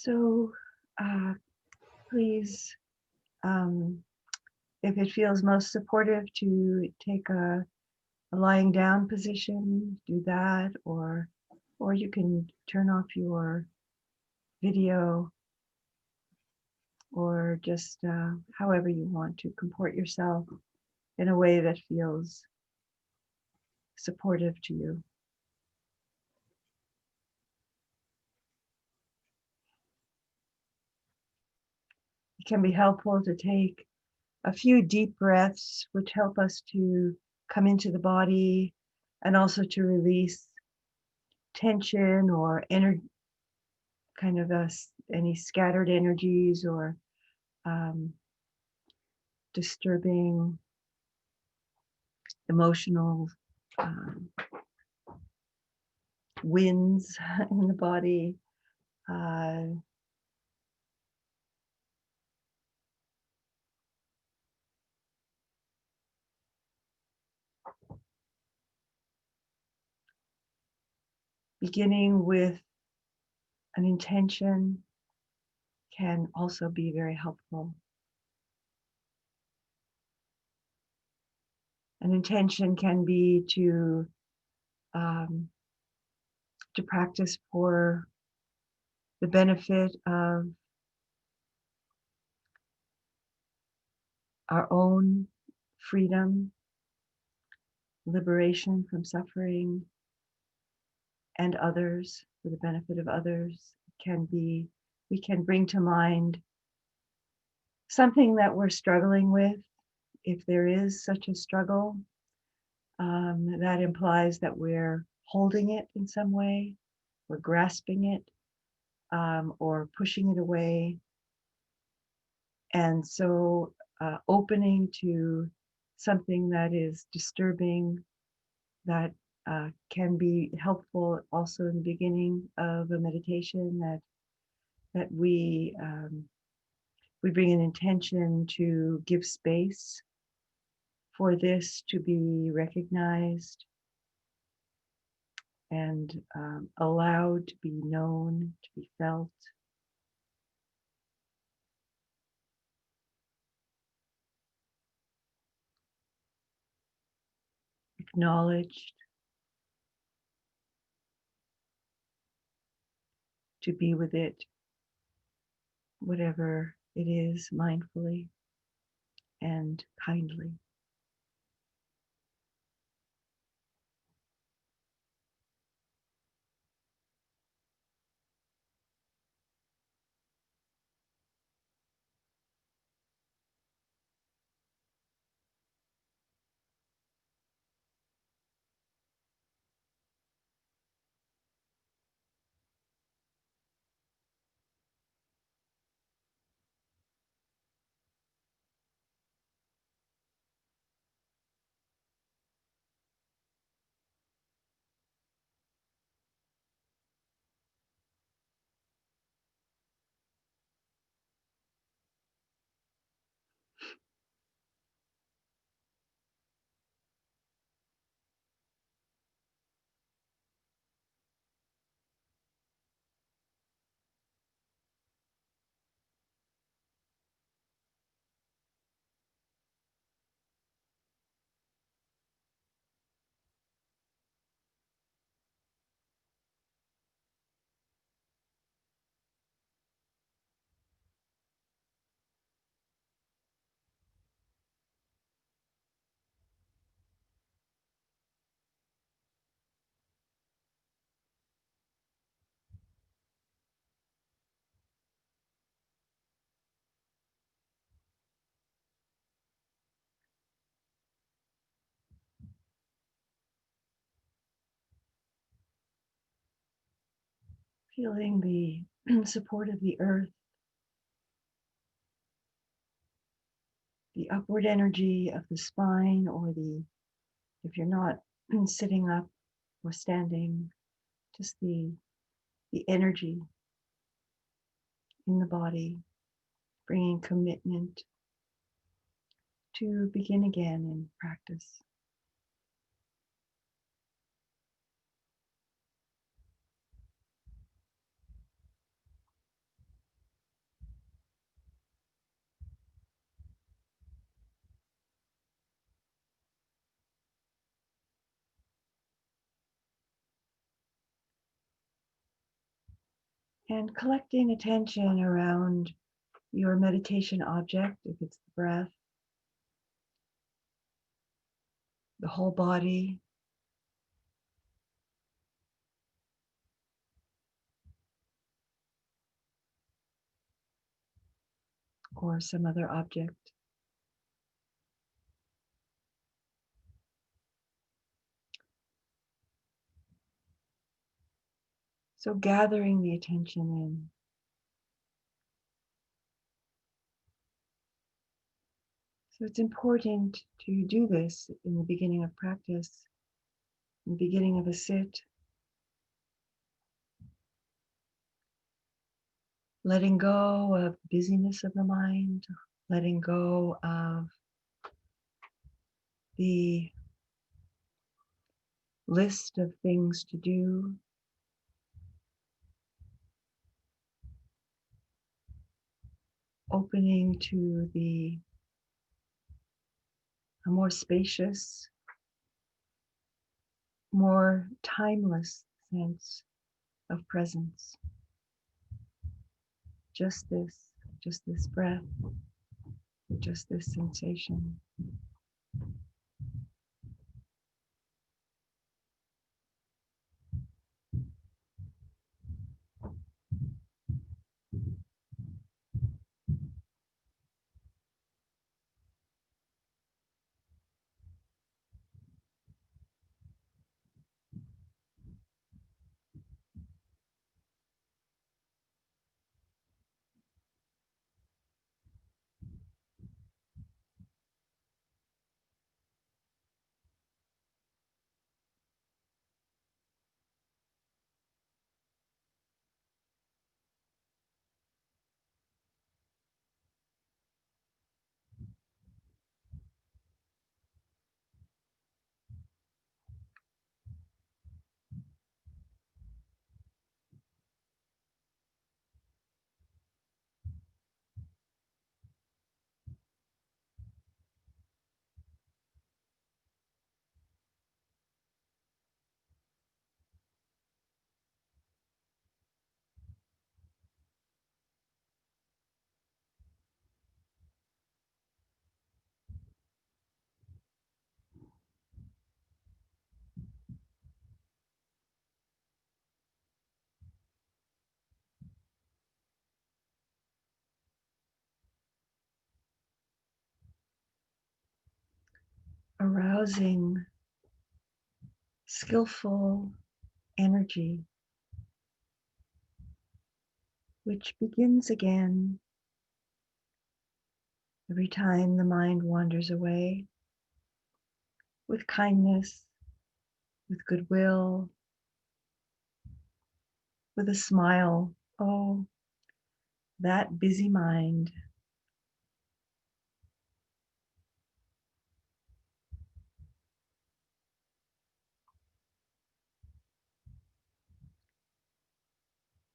So please, if it feels most supportive to take a lying down position, do that, or you can turn off your video, or just however you want to comport yourself in a way that feels supportive to you. It can be helpful to take a few deep breaths, which help us to come into the body and also to release tension or energy, kind of any scattered energies or um, disturbing emotional um, winds in the body. Uh, Beginning with an intention can also be very helpful. An intention can be um, to practice for the benefit of our own freedom, liberation from suffering, and others, for the benefit of others. It can be, we can bring to mind something that we're struggling with, if there is such a struggle. That implies that we're holding it in some way, we're grasping it, or pushing it away. And so opening to something that is disturbing, that can be helpful also in the beginning of a meditation, that we bring an intention to give space for this to be recognized and allowed to be known, to be felt, acknowledged, to be with it, whatever it is, mindfully and kindly. Feeling the support of the earth, the upward energy of the spine, or if you're not sitting up or standing, just the energy in the body, bringing commitment to begin again in practice. And collecting attention around your meditation object, if it's the breath, the whole body, or some other object. So gathering the attention in. So it's important to do this in the beginning of practice, in the beginning of a sit, letting go of the busyness of the mind, letting go of the list of things to do, opening to a more spacious, more timeless sense of presence. Just this breath, just this sensation. Arousing skillful energy, which begins again every time the mind wanders away, with kindness, with goodwill, with a smile. Oh, that busy mind.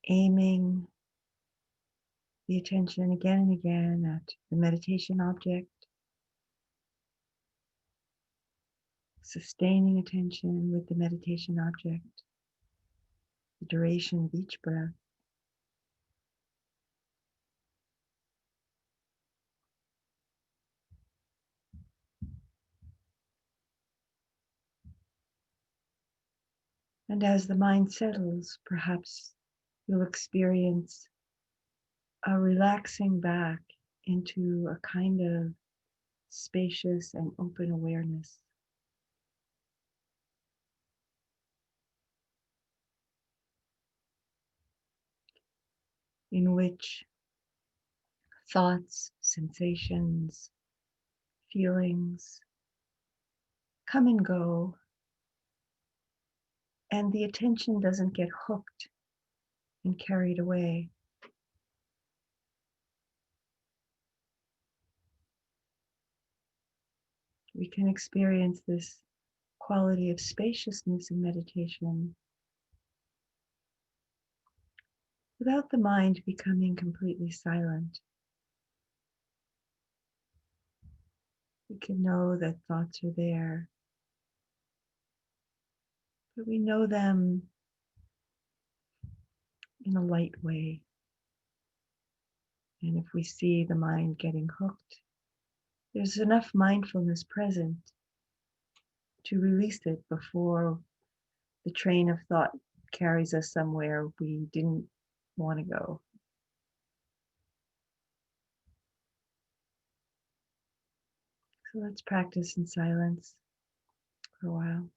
Aiming the attention again and again at the meditation object, sustaining attention with the meditation object, the duration of each breath. And as the mind settles, perhaps you'll experience a relaxing back into a kind of spacious and open awareness, in which thoughts, sensations, feelings come and go, and the attention doesn't get hooked and carried away. We can experience this quality of spaciousness in meditation without the mind becoming completely silent. We can know that thoughts are there, but we know them in a light way. And if we see the mind getting hooked, there's enough mindfulness present to release it before the train of thought carries us somewhere we didn't want to go. So let's practice in silence for a while.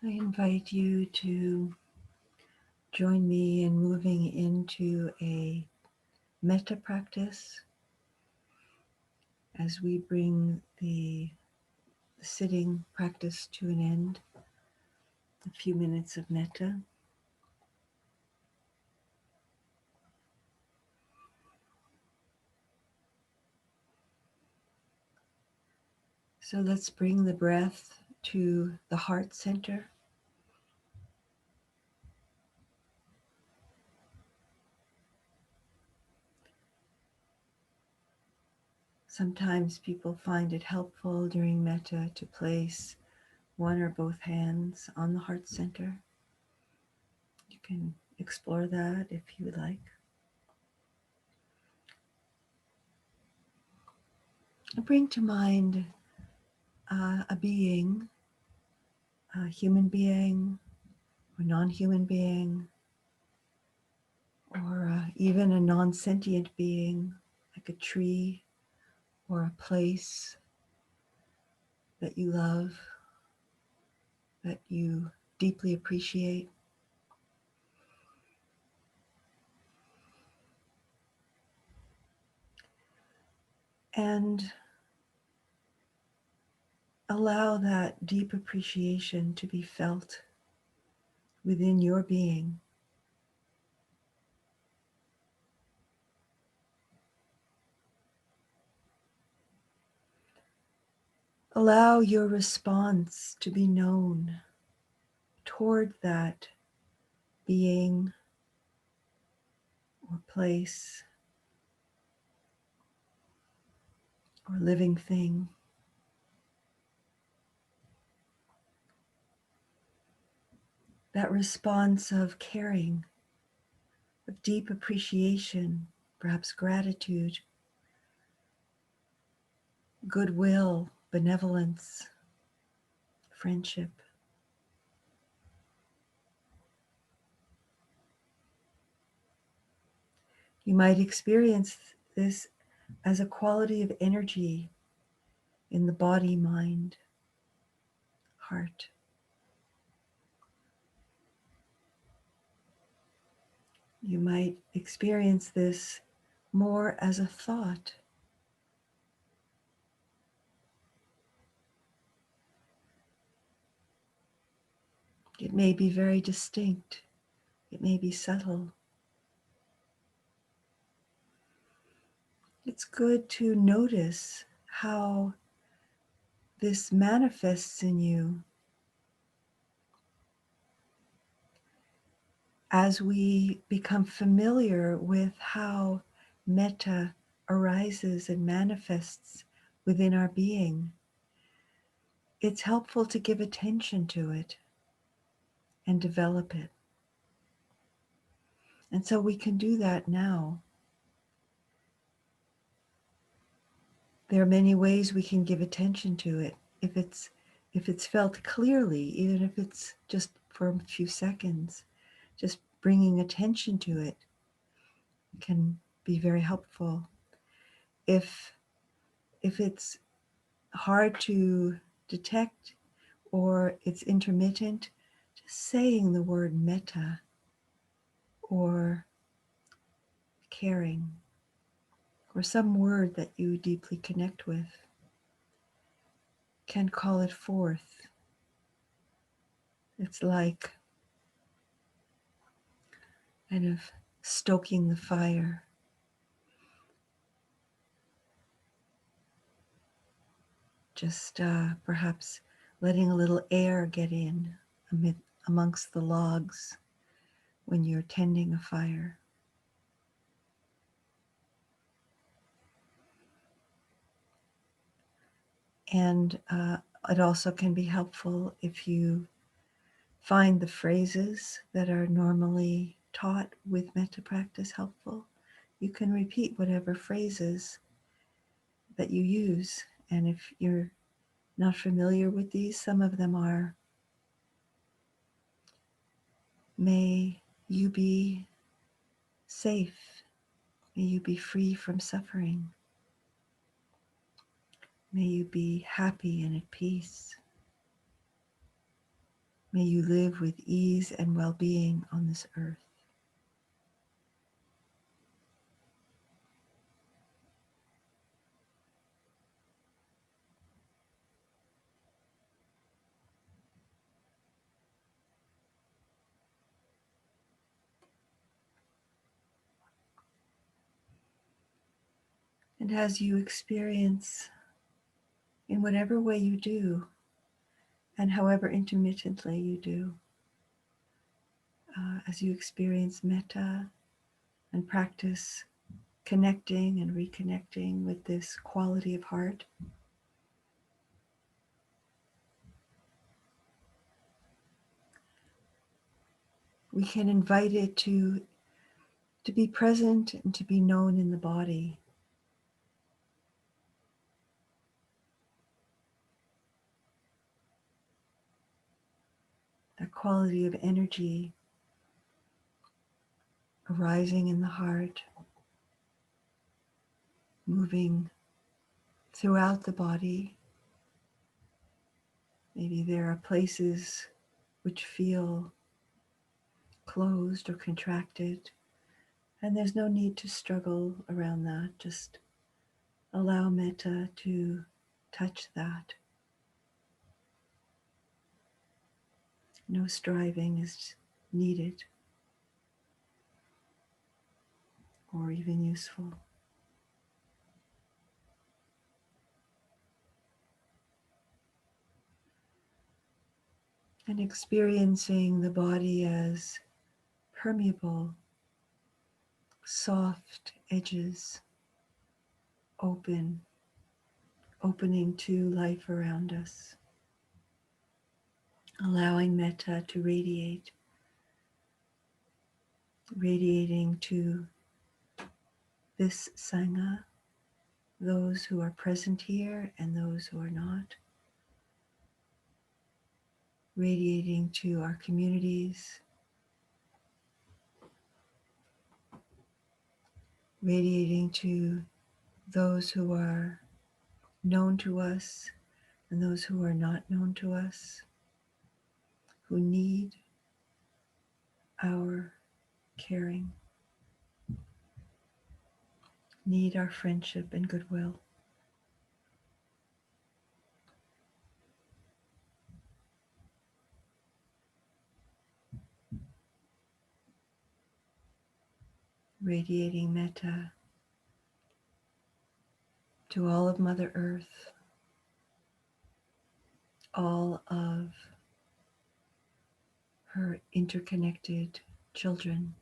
I invite you to join me in moving into a metta practice as we bring the sitting practice to an end, a few minutes of metta. So let's bring the breath to the heart center. Sometimes people find it helpful during metta to place one or both hands on the heart center. You can explore that if you would like. Bring to mind a being, a human being or non-human being, or even a non-sentient being like a tree or a place that you love, that you deeply appreciate. And allow that deep appreciation to be felt within your being. Allow your response to be known toward that being or place or living thing. That response of caring, of deep appreciation, perhaps gratitude, goodwill, benevolence, friendship. You might experience this as a quality of energy in the body, mind, heart. You might experience this more as a thought. It may be very distinct. It may be subtle. It's good to notice how this manifests in you as we become familiar with how metta arises and manifests within our being. It's helpful to give attention to it and develop it. And so we can do that now. There are many ways we can give attention to it. If it's felt clearly, even if it's just for a few seconds, just bringing attention to it can be very helpful. If it's hard to detect or it's intermittent, just saying the word metta or caring or some word that you deeply connect with can call it forth. It's like kind of stoking the fire. Just perhaps letting a little air get in amongst the logs when you're tending a fire. And it also can be helpful if you find the phrases that are normally taught with metta practice helpful. You can repeat whatever phrases that you use. And if you're not familiar with these, some of them are, may you be safe. May you be free from suffering. May you be happy and at peace. May you live with ease and well-being on this earth. And as you experience, in whatever way you do, and however intermittently you do, as you experience metta and practice connecting and reconnecting with this quality of heart, we can invite it to be present and to be known in the body. That quality of energy arising in the heart, moving throughout the body. Maybe there are places which feel closed or contracted, and there's no need to struggle around that. Just allow metta to touch that. No striving is needed or even useful. And experiencing the body as permeable, soft edges, opening to life around us. Allowing metta to radiating to this Sangha, those who are present here and those who are not, radiating to our communities, radiating to those who are known to us and those who are not known to us, who need our caring, need our friendship and goodwill. Radiating metta to all of Mother Earth, all of her interconnected children,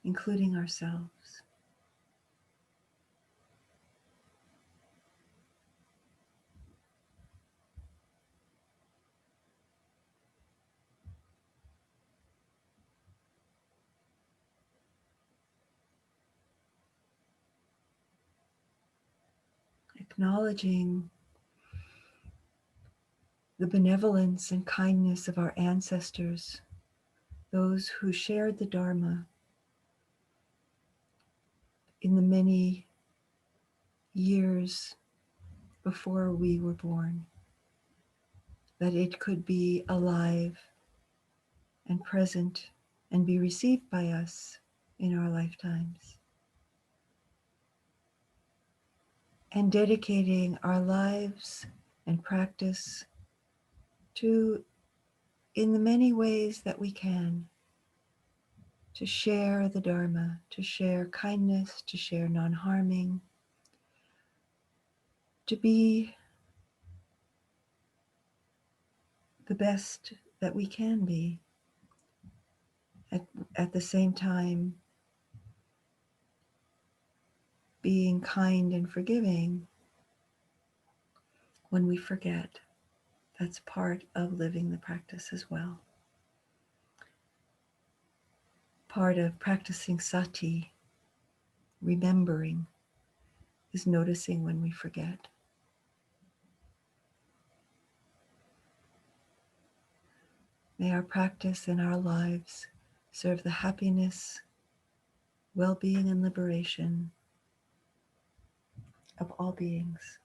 including ourselves. Acknowledging the benevolence and kindness of our ancestors, those who shared the Dharma in the many years before we were born, that it could be alive and present and be received by us in our lifetimes. And dedicating our lives and practice to, in the many ways that we can, to share the Dharma, to share kindness, to share non-harming, to be the best that we can be, at the same time being kind and forgiving when we forget. That's part of living the practice as well. Part of practicing sati, remembering, is noticing when we forget. May our practice and our lives serve the happiness, well-being, and liberation of all beings.